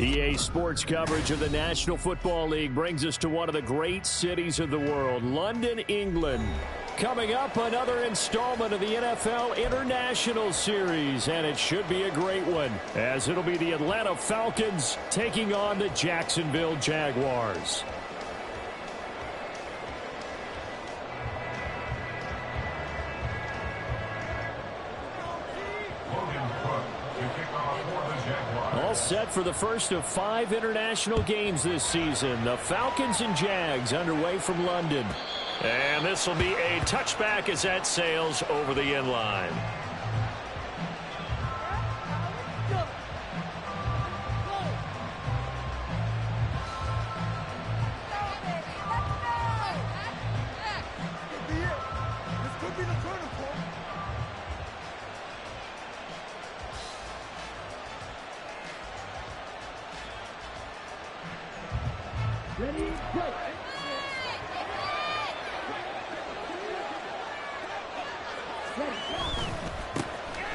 EA Sports coverage of the National Football League brings us to one of the great cities of the world, London, England. Coming up, another installment of the NFL International Series, and it should be a great one, as it'll be the Atlanta Falcons taking on the Jacksonville Jaguars. All set for the first of 5 international games this season. The Falcons and Jags underway from London. And this will be a touchback as that sails over the end line.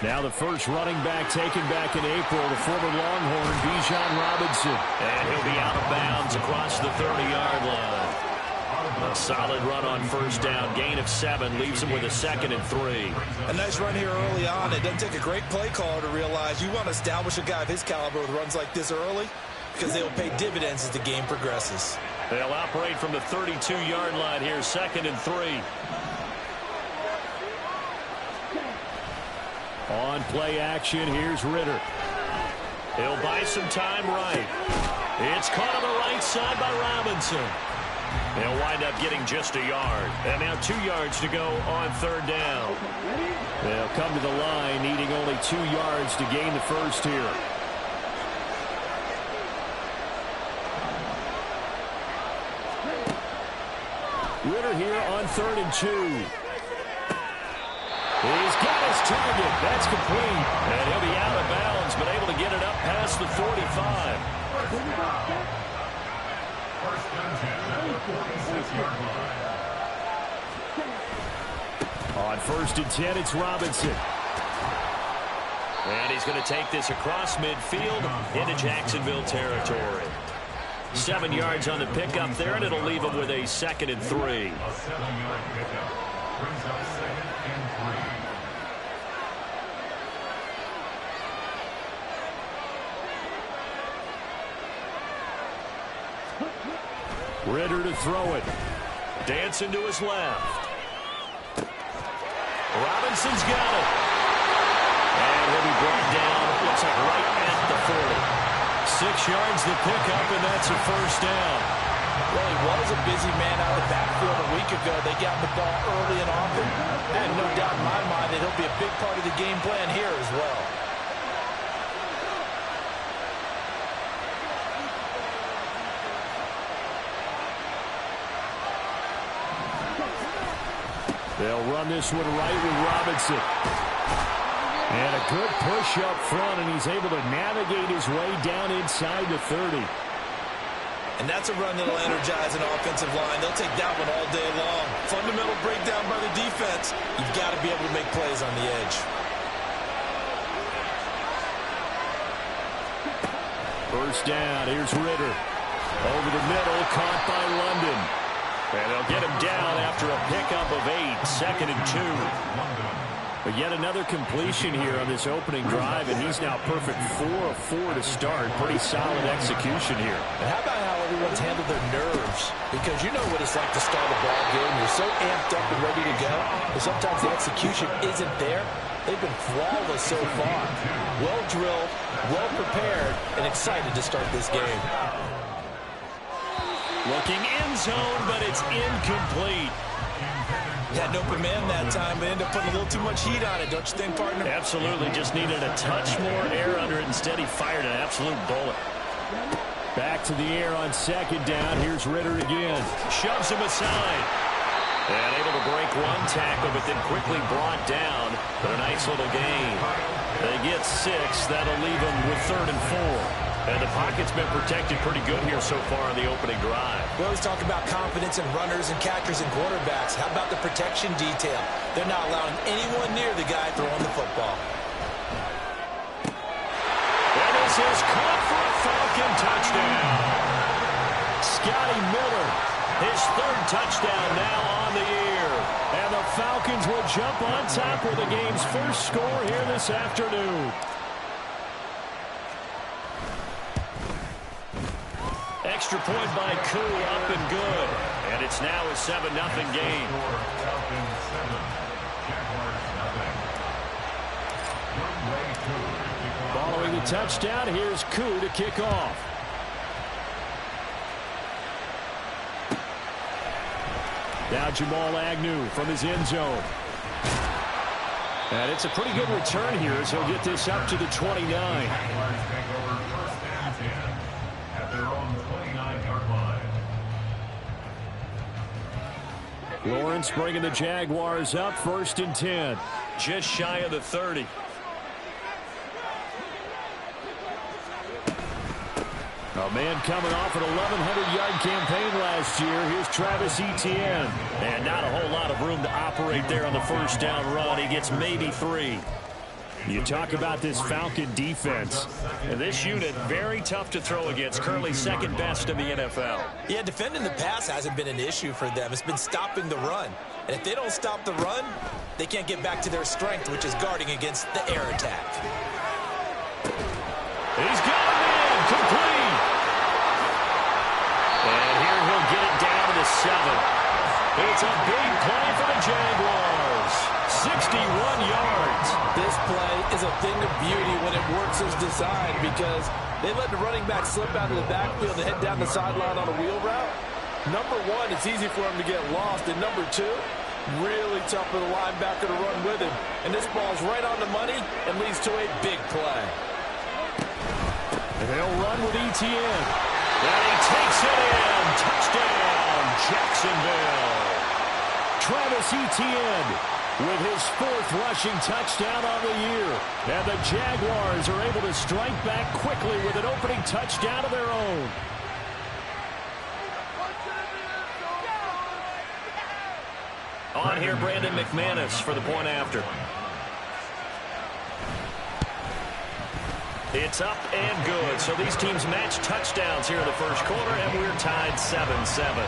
Now the first running back taken back in April, the former Longhorn, Bijan Robinson. And he'll be out of bounds across the 30-yard line. A solid run on first down. Gain of 7 leaves him with a 2nd and 3. A nice run here early on. It doesn't take a great play caller to realize you want to establish a guy of his caliber with runs like this early because they will pay dividends as the game progresses. They'll operate from the 32-yard line here, 2nd and 3. On play action, here's Ritter. He'll buy some time right. It's caught on the right side by Robinson. They'll wind up getting just a yard. And now 2 yards to go on 3rd down. They'll come to the line, needing only 2 yards to gain the first here. Ritter here on 3rd and 2. He's got his target. That's complete. And he'll be out of bounds, but able to get it up past the 45. On 1st and 10, it's Robinson. And he's going to take this across midfield into Jacksonville territory. 7 yards on the pickup there, and it'll leave him with a 2nd and 3. A 7-yard pickup brings up 2nd and 3. Ritter to throw it. Dancing to his left. Robinson's got it. And he'll be brought down, looks like right at the 40. 6 yards to pick up, and that's a first down. Well, he was a busy man out of the backfield a week ago. They got the ball early and often. I have no doubt in my mind that he'll be a big part of the game plan here as well. They'll run this one right with Robinson. And a good push up front, and he's able to navigate his way down inside the 30. And that's a run that'll energize an offensive line. They'll take that one all day long. Fundamental breakdown by the defense. You've got to be able to make plays on the edge. First down, here's Ritter. Over the middle, caught by London. And they'll get him down after a pickup of 8, 2nd and 2. But yet another completion here on this opening drive, and he's now perfect 4 of 4 to start. Pretty solid execution here. And how about how everyone's handled their nerves? Because you know what it's like to start a ball game. You're so amped up and ready to go, but sometimes the execution isn't there. They've been flawless so far. Well drilled, well prepared, and excited to start this game. Looking end zone, but it's incomplete. Had an open man that time, but ended up putting a little too much heat on it, don't you think, partner? Absolutely. Just needed a touch more air under it. Instead, he fired an absolute bullet. Back to the air on 2nd down. Here's Ritter again. Shoves him aside. And able to break one tackle, but then quickly brought down. But a nice little gain. They get 6. That'll leave them with 3rd and 4. And the pocket's been protected pretty good here so far on the opening drive. We always talk about confidence in runners and catchers and quarterbacks. How about the protection detail? They're not allowing anyone near the guy throwing the football. That is his caught for a Falcon Scotty Miller. His third touchdown now on the year. And the Falcons will jump on top with the game's first score here this afternoon. Extra point by Koo, up and good. And it's now a 7-0 game. Following the touchdown, here's Koo to kick off. Now Jamal Agnew from his end zone. And it's a pretty good return here as he'll get this up to the 29. Lawrence bringing the Jaguars up, 1st and 10. Just shy of the 30. A man coming off an 1,100-yard campaign last year. Here's Travis Etienne. And not a whole lot of room to operate there on the first down run. He gets maybe 3. You talk about this Falcon defense. And this unit, very tough to throw against. Currently second best in the NFL. Yeah, defending the pass hasn't been an issue for them. It's been stopping the run. And if they don't stop the run, they can't get back to their strength, which is guarding against the air attack. He's got a man complete. And here he'll get it down to the 7. It's a big play for the Jaguars. 61 yards. This play is a thing of beauty when it works as designed because they let the running back slip out of the backfield and head down the sideline on a wheel route. Number one, it's easy for him to get lost. And number two, really tough for the linebacker to run with him. And this ball's right on the money and leads to a big play. They'll run with Etienne. And he takes it in. Touchdown, Jacksonville. Travis Etienne with his 4th rushing touchdown on the year. And the Jaguars are able to strike back quickly with an opening touchdown of their own. On here, Brandon McManus for the point after. It's up and good. So these teams match touchdowns here in the first quarter, and we're tied 7-7.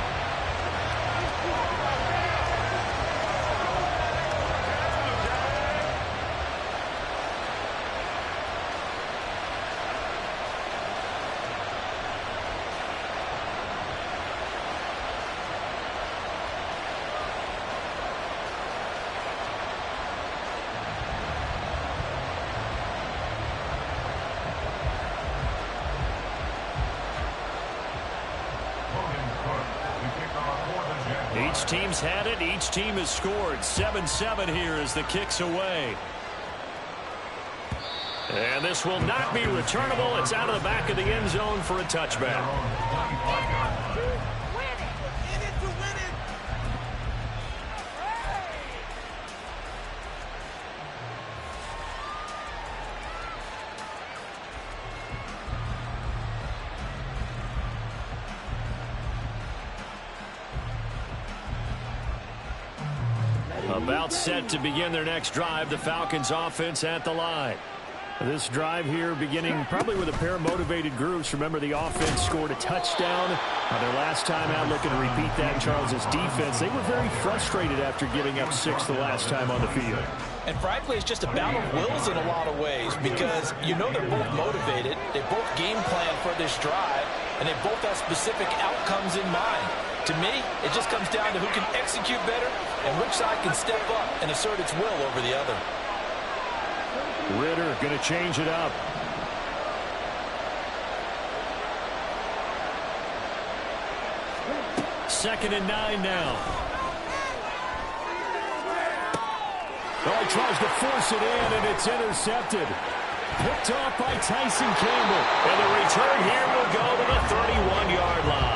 Each team's had it. Each team has scored. 7-7 here as the kick's away. And this will not be returnable. It's out of the back of the end zone for a touchback. About set to begin their next drive. The Falcons offense at the line. This drive here beginning probably with a pair of motivated groups. Remember, the offense scored a touchdown their last time out. Looking to repeat that in Charles's defense. They were very frustrated after giving up 6 the last time on the field. And frankly, it's just a battle of wills in a lot of ways because you know they're both motivated. They both game plan for this drive, and they both have specific outcomes in mind. To me, it just comes down to who can execute better and which side can step up and assert its will over the other. Ritter going to change it up. Second and 9 now. Oh, he tries to force it in, and it's intercepted. Picked off by Tyson Campbell. And the return here will go to the 31-yard line.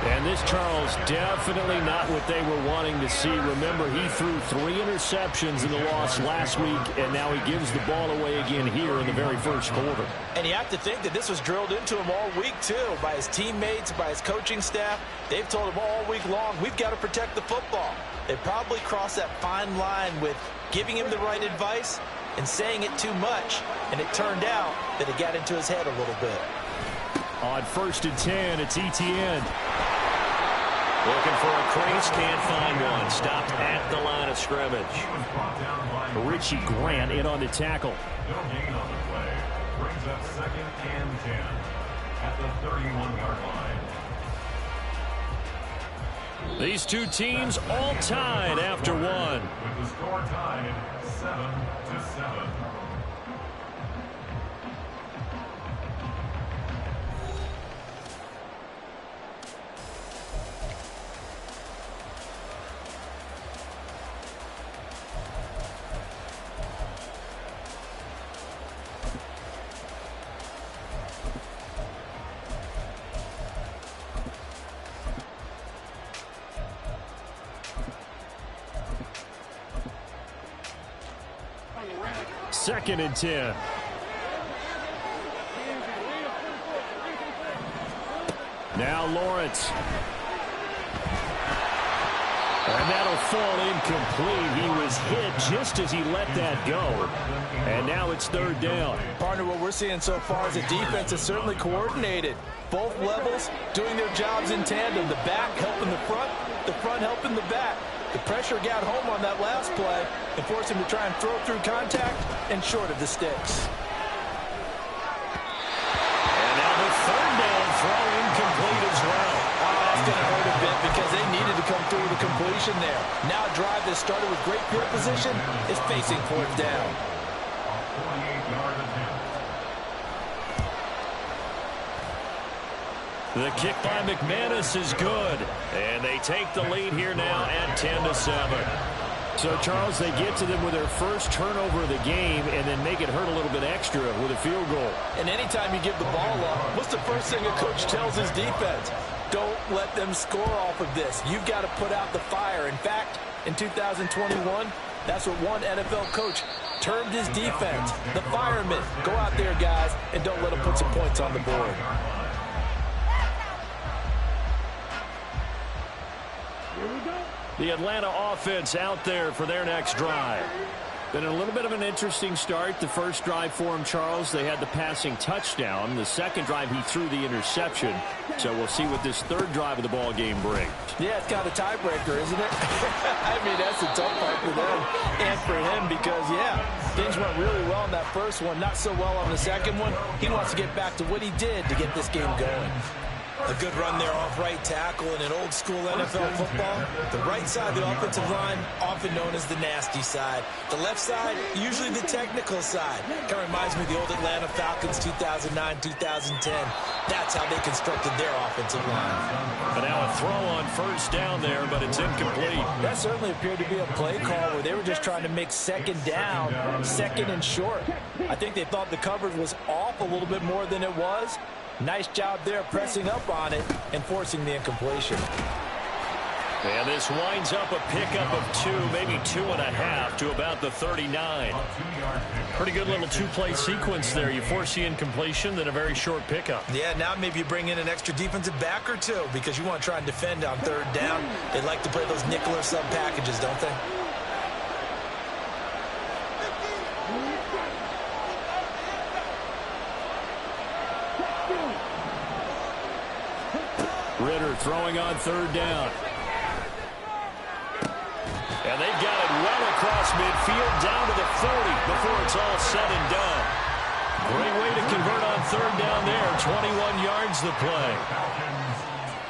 And this, Charles, definitely not what they were wanting to see. Remember, he threw 3 interceptions in the loss last week, and now he gives the ball away again here in the very first quarter. And you have to think that this was drilled into him all week, too, by his teammates, by his coaching staff. They've told him all week long, we've got to protect the football. They probably crossed that fine line with giving him the right advice and saying it too much, and it turned out that it got into his head a little bit. On On 1st and 10, it's Etienne. Looking for a crease, can't find one. Stopped at the line of scrimmage. Richie Grant in on the tackle. No gain on the play. Brings up 2nd and 10 at the 31-yard line. These two teams all tied after one. With the score tied 7-7. Second and 10. Now Lawrence. And that'll fall incomplete. He was hit just as he let that go. And now it's 3rd down. Partner, what we're seeing so far is a defense is certainly coordinated. Both levels doing their jobs in tandem. The back helping the front helping the back. The pressure got home on that last play and forced him to try and throw through contact and short of the sticks. And now the 3rd down throw incomplete as well. That's going to hurt a bit because they needed to come through with a completion there. Now a drive that started with great field position is facing 4th down. A 48-yard attempt. The kick by McManus is good. And they take the lead here now at 10-7. So, Charles, they get to them with their first turnover of the game and then make it hurt a little bit extra with a field goal. And anytime you give the ball up, what's the first thing a coach tells his defense? Don't let them score off of this. You've got to put out the fire. In fact, in 2021, that's what one NFL coach termed his defense. The firemen. Go out there, guys, and don't let them put some points on the board. The Atlanta offense out there for their next drive. Been a little bit of an interesting start. The first drive for him, Charles, they had the passing touchdown. The second drive, he threw the interception. So we'll see what this 3rd drive of the ball game brings. Yeah, it's kind of a tiebreaker, isn't it? I mean, that's a tough part for them and for him because, yeah, things went really well in that first one, not so well on the second one. He wants to get back to what he did to get this game going. A good run there off right tackle in an old-school NFL football. The right side of the offensive line, often known as the nasty side. The left side, usually the technical side. Kind of reminds me of the old Atlanta Falcons 2009-2010. That's how they constructed their offensive line. But now a throw on 1st down there, but it's incomplete. That certainly appeared to be a play call where they were just trying to make 2nd down, 2nd and short. I think they thought the coverage was off a little bit more than it was. Nice job there pressing up on it and forcing the incompletion. And this winds up a pickup of 2, maybe 2.5 to about the 39. Pretty good little 2-play sequence there. You force the incompletion, then a very short pickup. Yeah, now maybe you bring in an extra defensive back or 2 because you want to try and defend on 3rd down. They like to play those nickel or sub packages, don't they? Ritter throwing on 3rd down. And they've got it well across midfield down to the 40 before it's all said and done. Great way to convert on 3rd down there. 21 yards the play.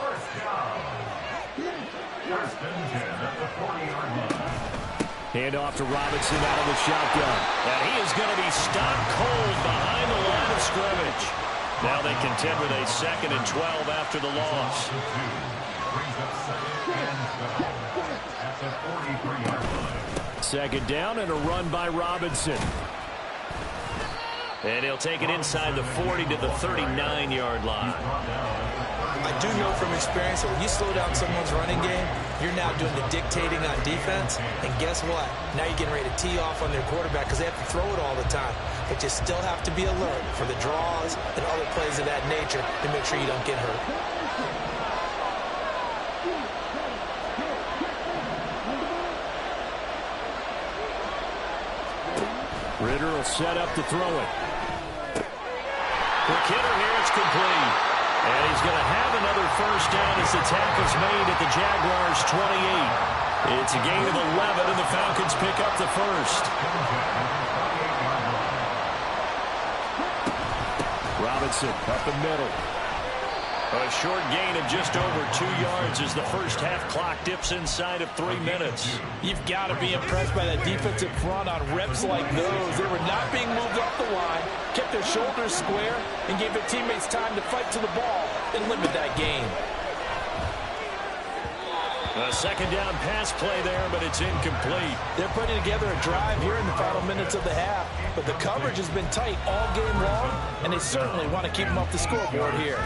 First down. 1st and 10 at the 40-yard line. Hand off to Robinson out of the shotgun. And he is going to be stopped cold behind the line of scrimmage. Now they contend with a 2nd and 12 after the loss. Brings up 2nd and 12 at the 43-yard line. 2nd down and a run by Robinson. And he'll take it inside the 40 to the 39-yard line. I do know from experience that when you slow down someone's running game, you're now doing the dictating on defense. And guess what? Now you're getting ready to tee off on their quarterback because they have to throw it all the time. But you still have to be alert for the draws and other plays of that nature to make sure you don't get hurt. Ritter will set up to throw it. Quick hitter here, it's complete. first down as the tackle's made at the Jaguars' 28. It's a gain of 11, and the Falcons pick up the first. Robinson up the middle. A short gain of just over 2 yards as the first half clock dips inside of 3 minutes. You've got to be impressed by that defensive front on reps like those. They were not being moved off the line, kept their shoulders square, and gave their teammates time to fight to the ball and limit that gain. A second down pass play there, but it's incomplete. They're putting together a drive here in the final minutes of the half, but the coverage has been tight all game long, and they certainly want to keep them off the scoreboard here.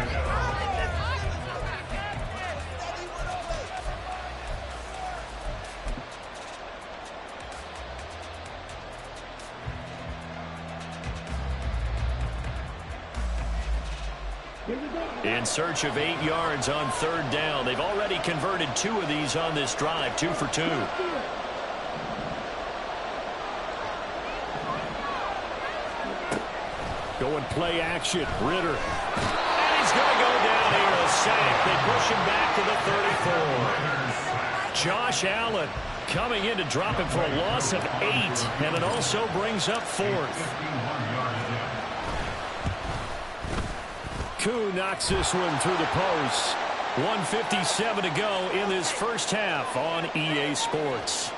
In search of 8 yards on third down. They've already converted 2 of these on this drive, 2 for 2. Going play action. Ritter. And he's going to go down here. A sack. They push him back to the 34. Josh Allen coming in to drop him for a loss of 8. And it also brings up 4th. Koo knocks this one through the post. 1:57 to go in this first half on EA Sports.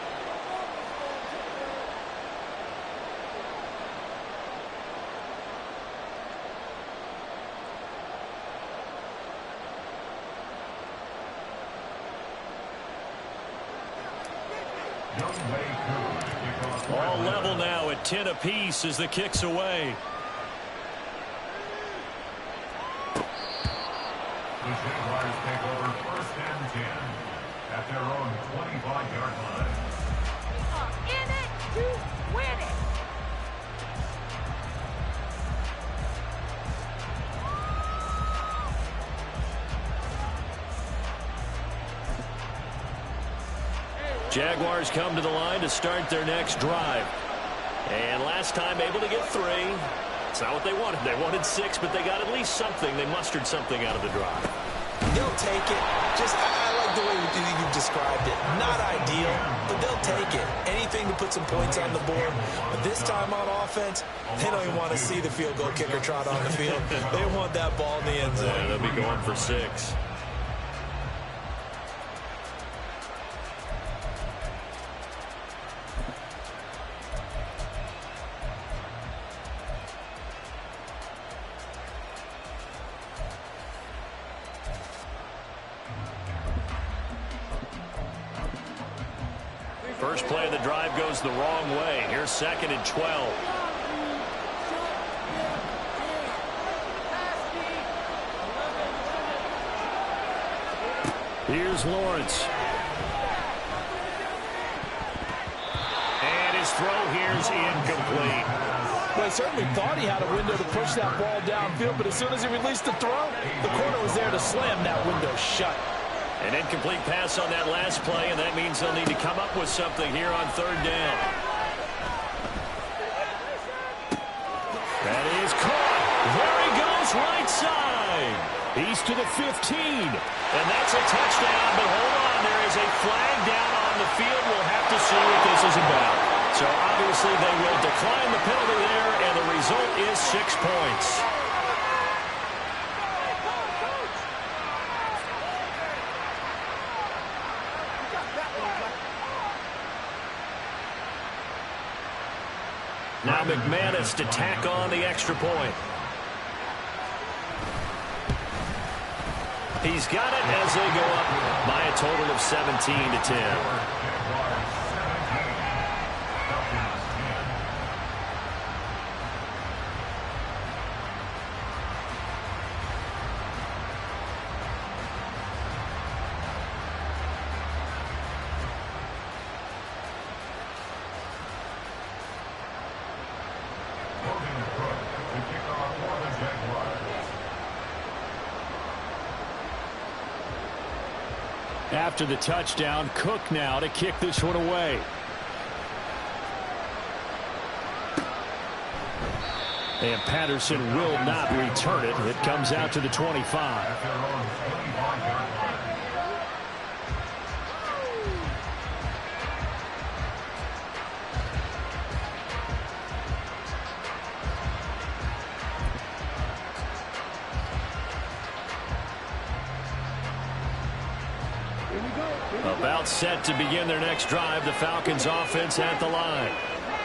All level now at 10 apiece as the kick's away. The Jaguars take over first and 10 at their own 25-yard line. In it to win it. Jaguars come to the line to start their next drive. And last time able to get 3. It's not what they wanted. They wanted 6, but they got at least something. They mustered something out of the drive. They'll take it. I like the way you described it. Not ideal, but they'll take it. Anything to put some points on the board. But this time on offense, they don't even want to see the field goal kicker trot on the field. They want that ball in the end zone. Yeah, they'll be going for 6. First play of the drive goes the wrong way. Here's 2nd and 12. Here's Lawrence. And his throw here's incomplete. Well, he certainly thought he had a window to push that ball downfield, but as soon as he released the throw, the corner was there to slam that window shut. An incomplete pass on that last play, and that means they'll need to come up with something here on third down. That is caught. There he goes, right side. He's to the 15. And that's a touchdown, but hold on. There is a flag down on the field. We'll have to see what this is about. So obviously they will decline the penalty there, and the result is 6 points. Now McManus to tack on the extra point. He's got it as they go up by a total of 17 to 10. After the touchdown, Cook now to kick this one away. And Patterson will not return it. It comes out to the 25. About set to begin their next drive. The Falcons offense at the line.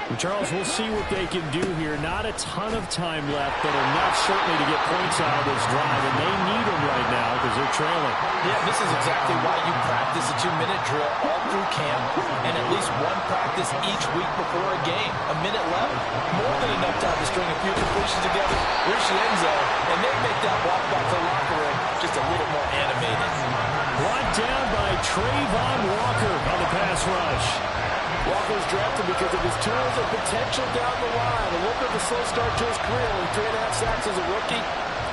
Well, Charles, we'll see what they can do here. Not a ton of time left, but enough certainly to get points out of this drive, and they need them right now because they're trailing. Yeah, this is exactly why you practice a 2-minute drill all through camp and at least one practice each week before a game. A minute left, more than enough time to string a few completions together, reach the end zone, and then make that walk back to the locker room just a little more animated. Brought down by Trayvon Walker on the pass rush. Walker was drafted because of his tools and potential down the line. A little bit of a slow start to his career, only 3.5 sacks as a rookie.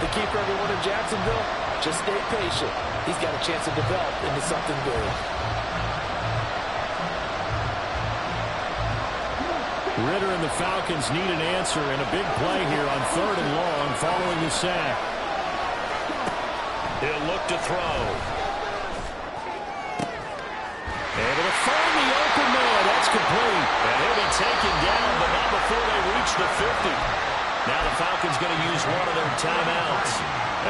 The key for everyone in Jacksonville, just stay patient. He's got a chance to develop into something big. Ritter and the Falcons need an answer, and a big play here on 3rd and long following the sack. He'll look to throw. Able to find the open man. That's complete. And he'll be taken down, but not before they reach the 50. Now the Falcons going to use one of their timeouts,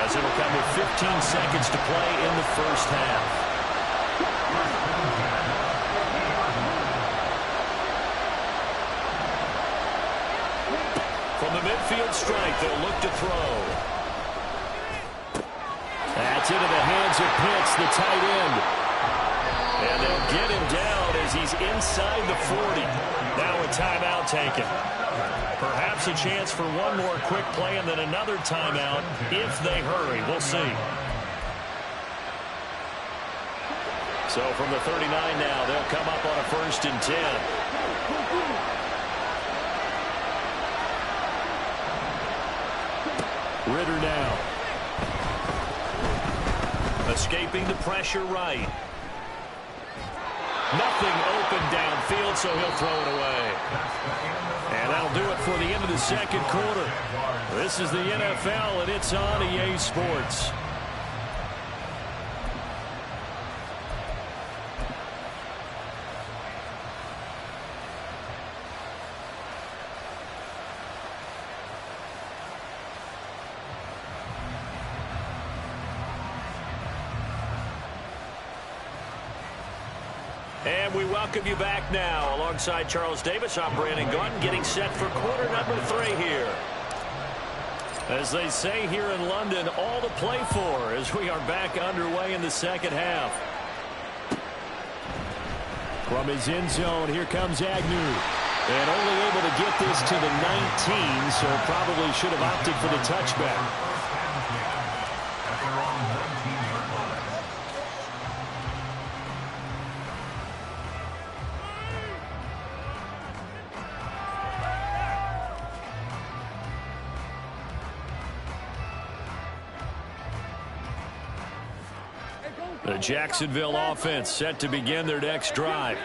as it'll come with 15 seconds to play in the first half. From the midfield strike, they'll look to throw. That's into the hands of Pitts, the tight end. And they'll get him down as he's inside the 40. Now a timeout taken. Perhaps a chance for one more quick play and then another timeout if they hurry. We'll see. So from the 39 now, they'll come up on a 1st and 10. Ritter now. Escaping the pressure right. Nothing open downfield, so he'll throw it away. And that'll do it for the end of the second quarter. This is the NFL, and it's on EA Sports. And we welcome you back now. Alongside Charles Davis, I'm Brandon Gaudin, getting set for quarter number 3 here. As they say here in London, all to play for as we are back underway in the second half. From his end zone, here comes Agnew. And only able to get this to the 19, so probably should have opted for the touchback. The Jacksonville offense set to begin their next drive.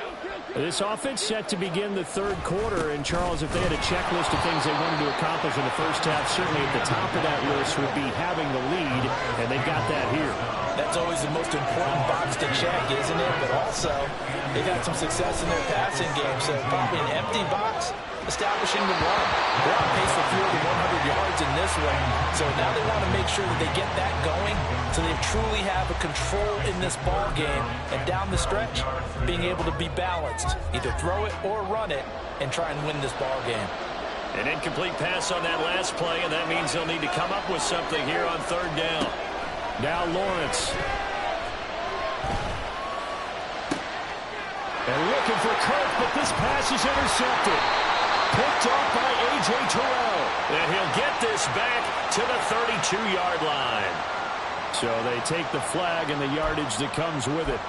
This offense set to begin the 3rd quarter. And, Charles, if they had a checklist of things they wanted to accomplish in the first half, certainly at the top of that list would be having the lead, and they've got that here. That's always the most important box to check, isn't it? But also, they've had some success in their passing game, so probably an empty box, establishing the run. They're on pace for fewer than 100 yards in this one, so now they want to make sure that they get that going so they truly have a control in this ball game, and down the stretch, being able to be balanced, either throw it or run it, and try and win this ball game. An incomplete pass on that last play, and that means they'll need to come up with something here on 3rd down. Now Lawrence. And looking for Kirk, but this pass is intercepted. Picked off by A.J. Terrell. And he'll get this back to the 32-yard line. So they take the flag and the yardage that comes with it.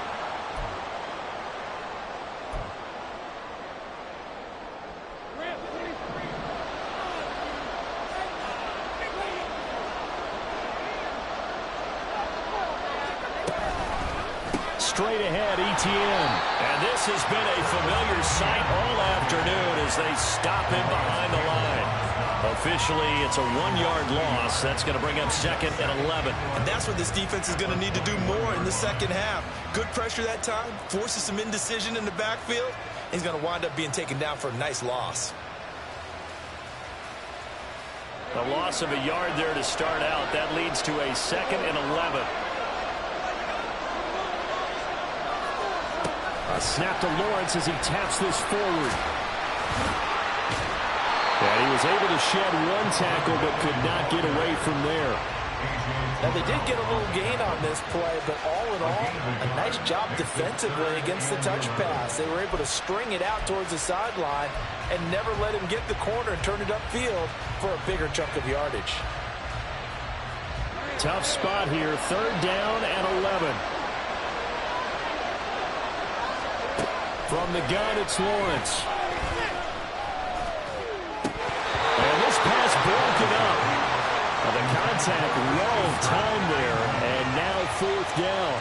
Straight ahead, Etienne. And this has been a familiar sight all afternoon as they stop him behind the line. Officially, it's a 1-yard loss. That's going to bring up 2nd and 11. And that's what this defense is going to need to do more in the second half. Good pressure that time, forces some indecision in the backfield. He's going to wind up being taken down for a nice loss. A loss of a yard there to start out. That leads to a 2nd and 11. A snap to Lawrence as he taps this forward. And he was able to shed one tackle but could not get away from there. Now, they did get a little gain on this play, but all in all, a nice job defensively against the touch pass. They were able to string it out towards the sideline and never let him get the corner and turn it upfield for a bigger chunk of yardage. Tough spot here, 3rd down and 11. From the gun, it's Lawrence. And this pass broken up. The contact, low time there, and now 4th down.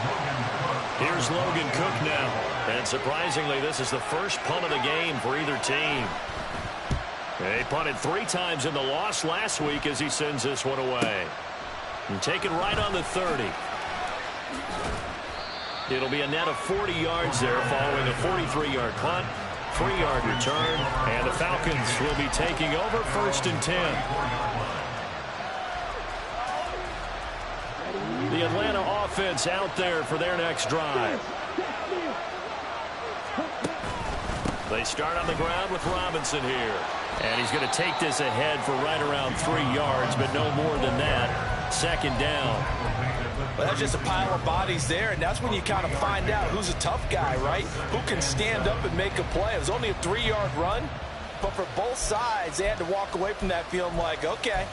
Here's Logan Cook now. And surprisingly, this is the first punt of the game for either team. They punted 3 times in the loss last week as he sends this one away. And taken right on the 30. It'll be a net of 40 yards there following a 43-yard punt, 3-yard return, and the Falcons will be taking over 1st and 10. The Atlanta offense out there for their next drive. They start on the ground with Robinson here. And he's going to take this ahead for right around 3 yards, but no more than that. 2nd down. Well, that's just a pile of bodies there, and that's when you kind of find out who's a tough guy, right? Who can stand up and make a play. It was only a 3-yard run, but for both sides, they had to walk away from that feeling like, okay,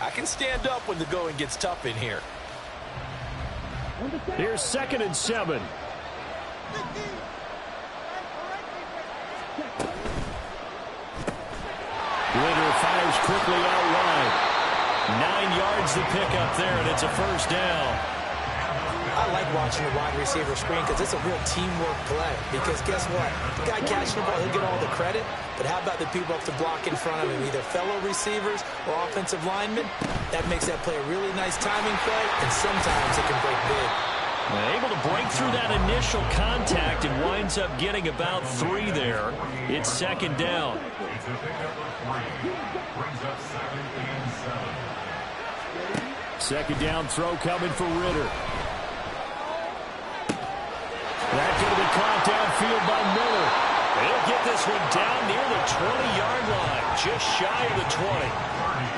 I can stand up when the going gets tough in here. Here's 2nd and 7. Ritter fires quickly out wide. 9 yards to pick up there, and it's a 1st down. I like watching the wide receiver screen because it's a real teamwork play. Because guess what? The guy catching the ball, he'll get all the credit. But how about the people up to block in front of him, either fellow receivers or offensive linemen? That makes that play a really nice timing play, and sometimes it can break big. Able to break through that initial contact and winds up getting about 3 there. It's 2nd down. Second down throw coming for Ritter. That's going to be caught downfield by Miller. He'll get this one down near the 20-yard line, just shy of the 20.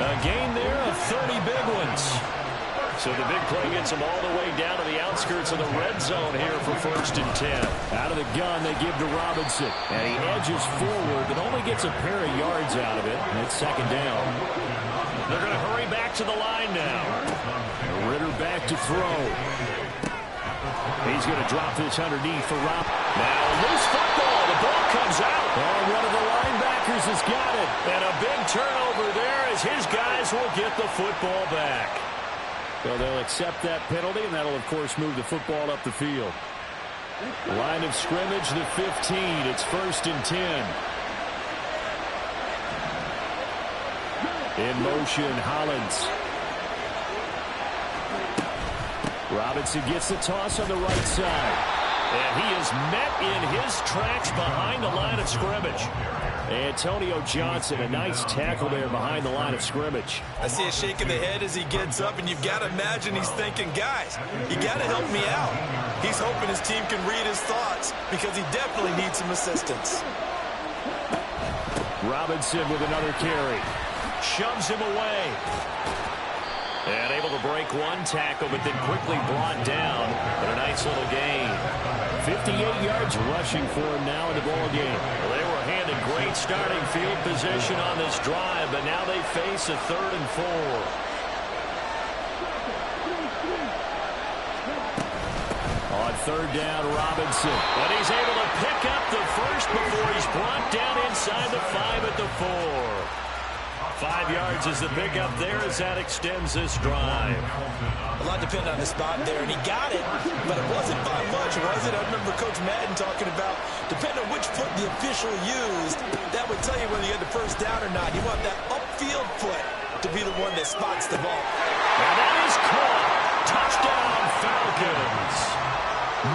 A gain there of 30 big ones. So the big play gets them all the way down to the outskirts of the red zone here for 1st and 10. Out of the gun, they give to Robinson. And he edges forward, but only gets a pair of yards out of it. And it's 2nd down. They're going to hurry back to the line now. Ritter back to throw. He's going to drop this underneath for Rob. Now loose football. The ball comes out. And one of the linebackers has got it. And a big turnover there as his guys will get the football back. So they'll accept that penalty, and that'll, of course, move the football up the field. Line of scrimmage, the 15. It's 1st and 10. In motion, Hollins. Robinson gets the toss on the right side. And he is met in his tracks behind the line of scrimmage. Antonio Johnson, a nice tackle there behind the line of scrimmage. I see a shake of the head as he gets up, and you've got to imagine he's thinking, guys, you got to help me out. He's hoping his team can read his thoughts because he definitely needs some assistance. Robinson with another carry. Shoves him away. And able to break one tackle, but then quickly brought down. But a nice little gain. 58 yards rushing for him now in the ball game. Well, they were handed great starting field position on this drive, but now they face a 3rd and 4. On 3rd down, Robinson. And he's able to pick up the first before he's brought down inside the 5 at the 4. 5 yards is the pickup there as that extends this drive. A lot depended on the spot there, and he got it, but it wasn't by much, was it? I remember Coach Madden talking about, depending on which foot the official used, that would tell you whether you had the first down or not. You want that upfield foot to be the one that spots the ball. And that is caught. Touchdown, Falcons.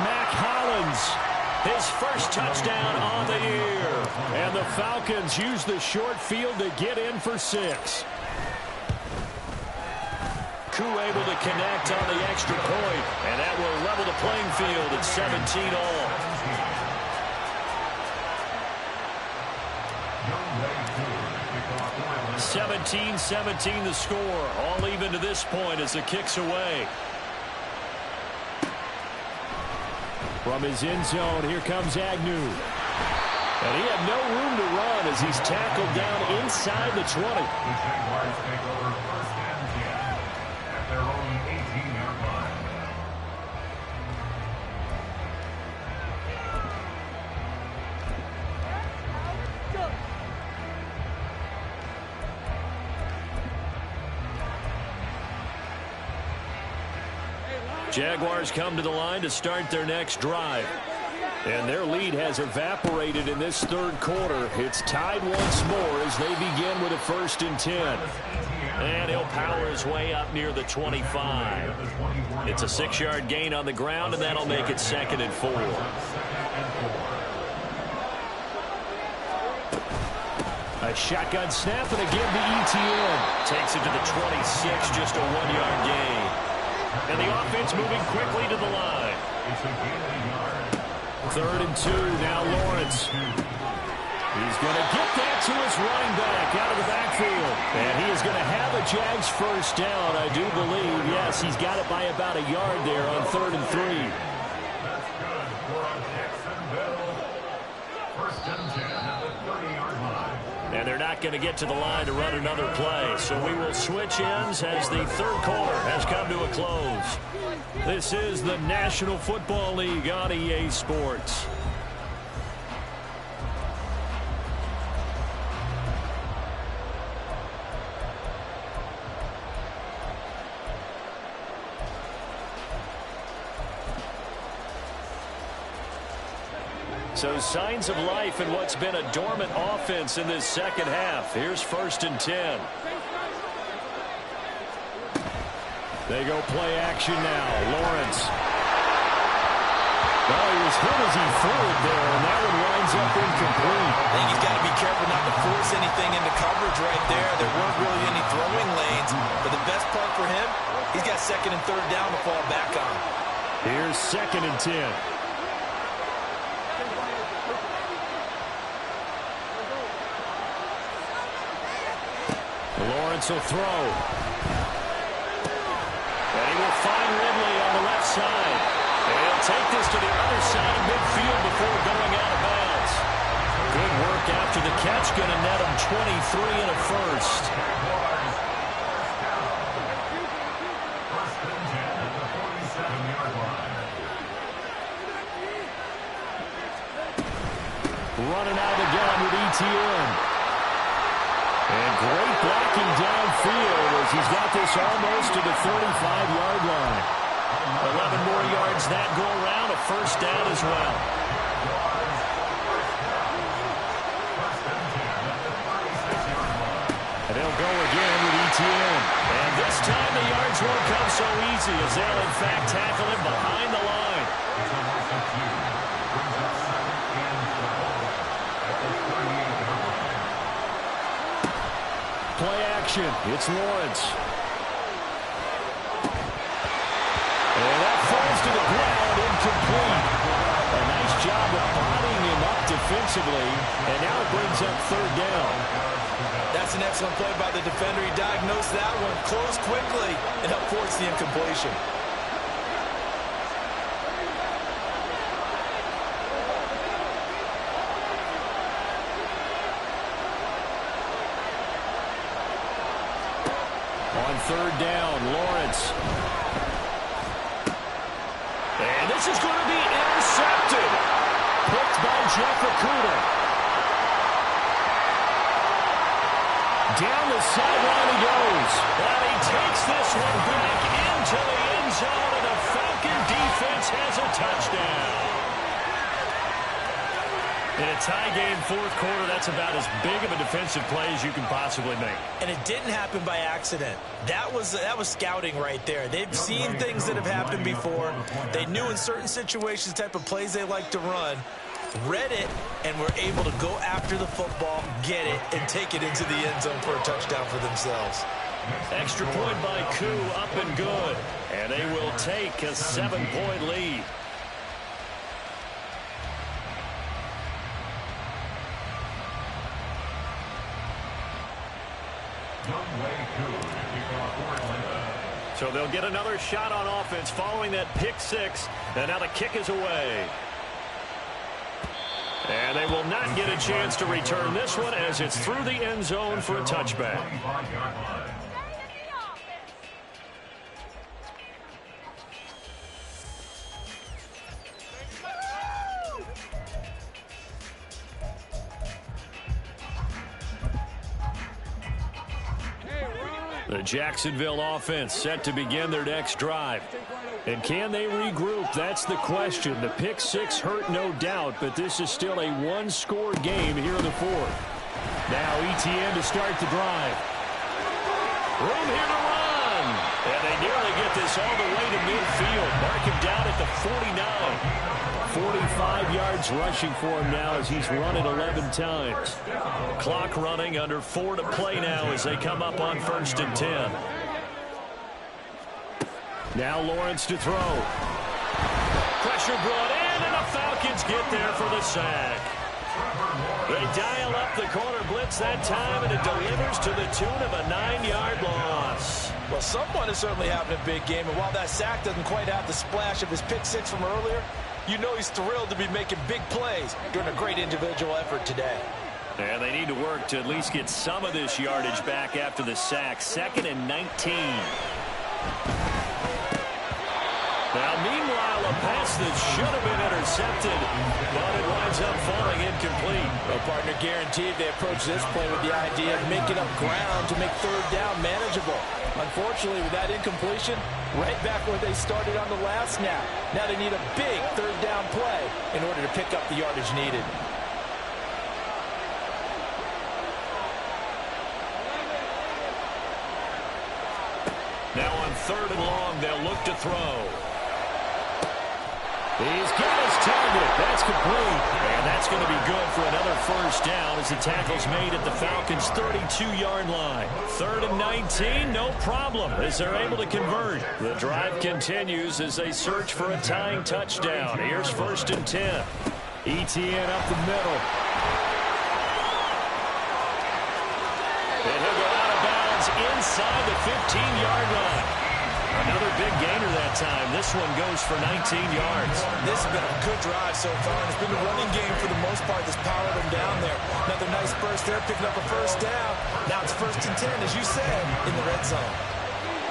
Mac Hollins. His first touchdown on the year. And the Falcons use the short field to get in for 6. Koo able to connect on the extra point, and that will level the playing field at 17 all. 17-17 the score. All even to this point as the kick's away. From his end zone, here comes Agnew. And he had no room to run as he's tackled down inside the 20. The Jaguars take over first and 10 at their own 18-yard line. Jaguars come to the line to start their next drive. And their lead has evaporated in this third quarter. It's tied once more as they begin with a 1st and 10. And he'll power his way up near the 25. It's a 6-yard gain on the ground, and that'll make it 2nd and 4. A shotgun snap and again to ETN. Takes it to the 26, just a 1-yard gain. And the offense moving quickly to the line. 3rd and 2, now Lawrence. He's going to get that to his running back out of the backfield. And he is going to have a Jags first down, I do believe. Yes, he's got it by about a yard there on 3rd and 3. That's good for Jacksonville. First and 10 at the 30-yard line. And they're not going to get to the line to run another play. So we will switch ends as the third quarter has come to a close. This is the National Football League on EA Sports. So signs of life in what's been a dormant offense in this second half. Here's 1st and 10. They go play action now. Lawrence. Well, he was hit as he threw it there, and that one winds up incomplete. I think he's got to be careful not to force anything into coverage right there. There weren't really any throwing lanes, but the best part for him, he's got 2nd and 3rd down to fall back on. Here's 2nd and 10. Lawrence will throw. And he will find Ridley on the left side. And he'll take this to the other side of midfield before going out of bounds. Good work after the catch. Going to net him 23 and a first. Running out again with ETN. And great blocking downfield as he's got this almost to the 35-yard line. 11 more yards that go around, a first down as well. And they'll go again with ETN. And this time the yards won't come so easy as they'll in fact tackle him behind the line. Play action. It's Lawrence. And that falls to the ground, incomplete. A nice job of bodying him up defensively, and now it brings up 3rd down. That's an excellent play by the defender. He diagnosed that one, closed quickly, and helped force the incompletion. On 3rd down, Lawrence. And this is going to be intercepted. Picked by Jeff Okudah. Down the sideline he goes. And he takes this one back into the end zone, and the Falcon defense has a touchdown. In a tie game, 4th quarter, that's about as big of a defensive play as you can possibly make. And it didn't happen by accident. That was scouting right there. They've seen things that have happened before. They knew in certain situations the type of plays they like to run, read it, and were able to go after the football, get it, and take it into the end zone for a touchdown for themselves. Extra point by Koo, up and good. And they will take a 7-point lead. So they'll get another shot on offense following that pick six. And now the kick is away. And they will not get a chance to return this one as it's through the end zone for a touchback. The Jacksonville offense set to begin their next drive. And can they regroup? That's the question. The pick six hurt, no doubt, but this is still a one-score game here in the fourth. Now ETN to start the drive. Room here to run. And they nearly get this all the way to midfield. Mark him down at the 49. 45 yards rushing for him now as he's run it 11 times. Clock running, under 4 to play now as they come up on 1st and 10. Now Lawrence to throw. Pressure brought in, and the Falcons get there for the sack. They dial up the corner blitz that time, and it delivers to the tune of a 9-yard loss. Well, someone is certainly having a big game, and while that sack doesn't quite have the splash of his pick six from earlier, you know he's thrilled to be making big plays during a great individual effort today. And they need to work to at least get some of this yardage back after the sack. 2nd and 19. Now, meanwhile, a pass that should have been intercepted, but it winds up falling incomplete. Well, partner, guaranteed they approach this play with the idea of making up ground to make 3rd down manageable. Unfortunately, with that incompletion, right back where they started on the last snap. Now they need a big 3rd down play in order to pick up the yardage needed. Now on 3rd and long, they'll look to throw. He's got his target. That's complete. And that's going to be good for another 1st down as the tackle's made at the Falcons' 32-yard line. 3rd and 19, no problem as they're able to convert. The drive continues as they search for a tying touchdown. Here's 1st and 10. ETN up the middle. And he'll go out of bounds inside the 15-yard line. Another big gainer that time. This one goes for 19 yards. This has been a good drive so far, and it's been the running game for the most part that's powered them down there. Another nice burst there, picking up a 1st down. Now it's 1st and 10, as you said, in the red zone.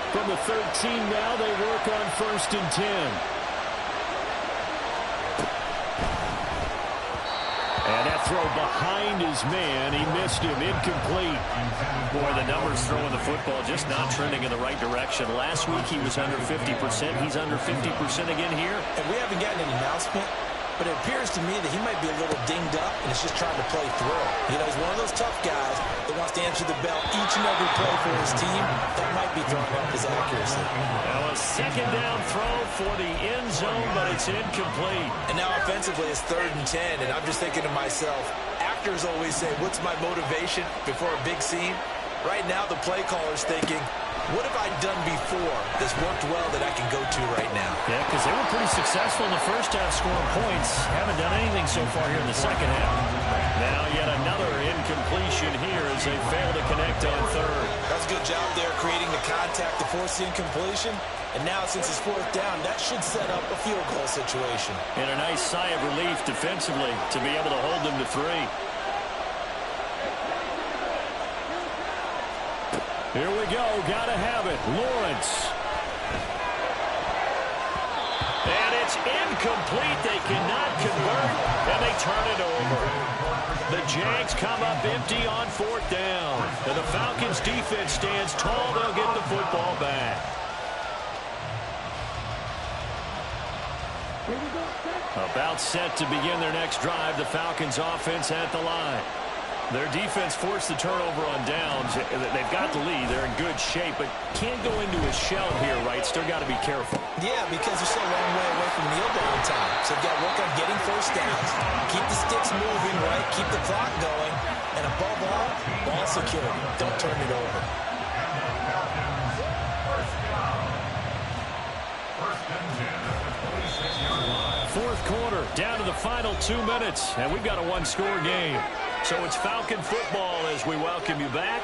From the 13 now, they work on 1st and 10. And that throw behind his man. He missed him. Incomplete. Boy, the numbers throwing the football just not trending in the right direction. Last week he was under 50%. He's under 50% again here. And we haven't gotten an announcement, but it appears to me that he might be a little dinged up and is just trying to play through. You know, he's one of those tough guys that wants to answer the bell each and every play for his team. That might be throwing off his accuracy. Now a 2nd down throw for the end zone, but it's incomplete. And now offensively it's 3rd and 10, and I'm just thinking to myself, actors always say, what's my motivation before a big scene? Right now the play caller's thinking, what have I done before that's worked well that I can go to right now? Yeah, because they were pretty successful in the 1st half scoring points. Haven't done anything so far here in the 2nd half. Now yet another incompletion here as they fail to connect on 3rd. That's a good job there creating the contact to force the incompletion. And now since it's 4th down, that should set up a field goal situation. And a nice sigh of relief defensively to be able to hold them to 3. Here we go. Gotta have it. Lawrence. And it's incomplete. They cannot convert, and they turn it over. The Jags come up empty on 4th down. And the Falcons defense stands tall. They'll get the football back. About set to begin their next drive. The Falcons offense at the line. Their defense forced the turnover on downs. They've got the lead. They're in good shape, but can't go into a shell here, right? Still got to be careful. Yeah, because they're still a long way away from kneel down time. So they've got to work on getting 1st downs, keep the sticks moving, right? Keep the clock going. And above all, ball security. Don't turn it over. 4th quarter, down to the final 2 minutes, and we've got a one-score game. So it's Falcon football as we welcome you back.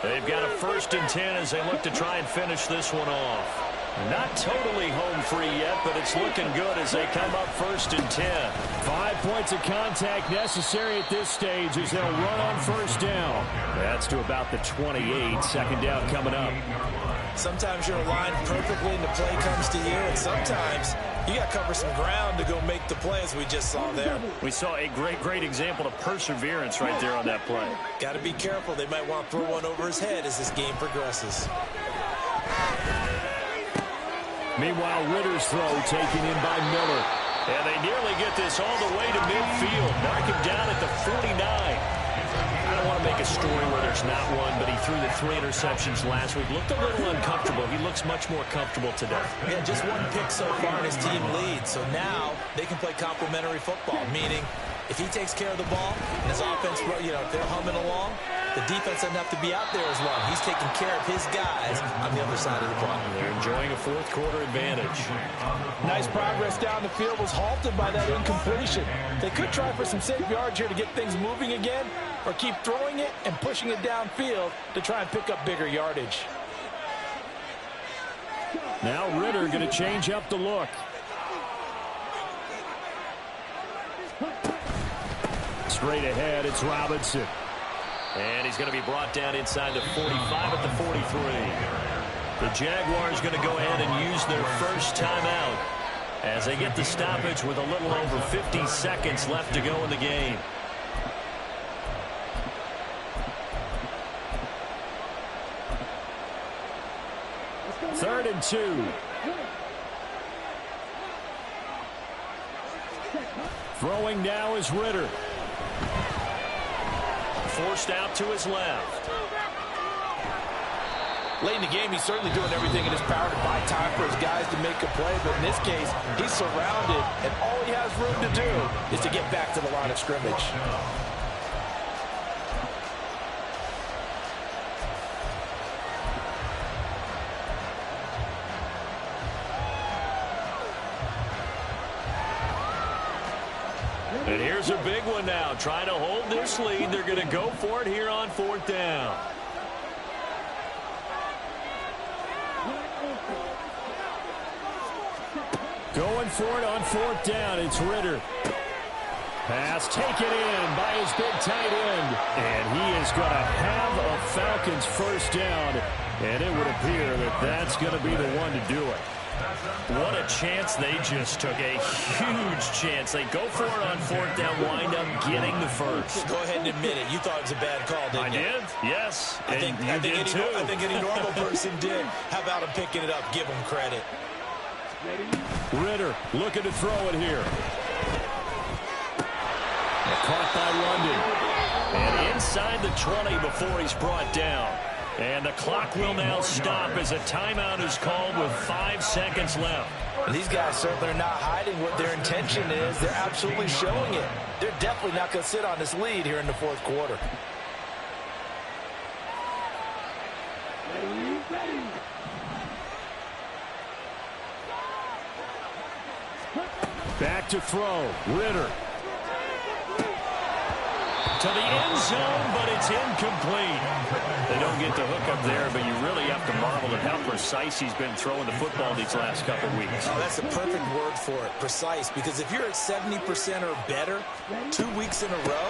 They've got a 1st and 10 as they look to try and finish this one off. Not totally home free yet, but it's looking good as they come up 1st and 10. 5 points of contact necessary at this stage as they'll run on 1st down. That's to about the 28. 2nd down coming up. Sometimes you're aligned perfectly and the play comes to you, and sometimes you got to cover some ground to go make the play, as we just saw there. We saw a great example of perseverance right there on that play. Got to be careful. They might want to throw one over his head as this game progresses. Meanwhile, Ritter's throw taken in by Miller. And they nearly get this all the way to midfield. Mark him down at the 49. I don't want to make a story where there's not one, but he threw the 3 interceptions last week. Looked a little uncomfortable. He looks much more comfortable today. Yeah, just 1 pick so far and his team leads. So now they can play complementary football, meaning if he takes care of the ball and his offense, if they're humming along, the defense doesn't have to be out there as long. He's taking care of his guys on the other side of the ball. They're enjoying a 4th quarter advantage. Nice progress down the field was halted by that incompletion. They could try for some safe yards here to get things moving again, or keep throwing it and pushing it downfield to try and pick up bigger yardage. Now Ritter going to change up the look. Straight ahead, it's Robinson. And he's going to be brought down inside the 45 at the 43. The Jaguars going to go ahead and use their first timeout as they get the stoppage with a little over 50 seconds left to go in the game. Third and 2. Throwing now is Ritter. Forced out to his left. Late in the game, he's certainly doing everything in his power to buy time for his guys to make a play, but in this case, he's surrounded, and all he has room to do is to get back to the line of scrimmage. And here's a big one now. Trying to hold this lead. They're going to go for it here on 4th down. Going for it on 4th down. It's Ritter. Pass taken in by his big tight end. And he is going to have a Falcons 1st down. And it would appear that that's going to be the one to do it. What a chance they just took. A huge chance. They go for it on 4th down, wind up getting the first. Go ahead and admit it. You thought it was a bad call, didn't you? I did, yes. I think any normal person did. How about him picking it up? Give him credit. Ritter looking to throw it here. Caught by London. And inside the 20 before he's brought down. And the clock will now stop as a timeout is called with 5 seconds left. And these guys certainly are not hiding what their intention is. They're absolutely showing it. They're definitely not going to sit on this lead here in the 4th quarter. Back to throw. Ritter. To the end zone, but it's incomplete. They don't get the hook up there, but you really have to marvel at how precise he's been throwing the football these last couple weeks. Oh, that's a perfect word for it, precise, because if you're at 70% or better 2 weeks in a row,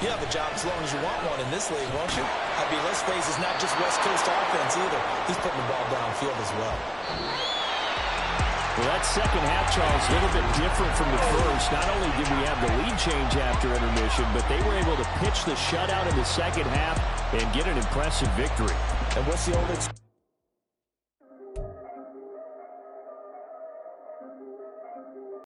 you have a job as long as you want one in this league, won't you? I mean, let's face it's not just West Coast offense either. He's putting the ball downfield as well. Well, that second half, Charles, a little bit different from the first. Not only did we have the lead change after intermission, but they were able to pitch the shutout in the second half and get an impressive victory. And what's the old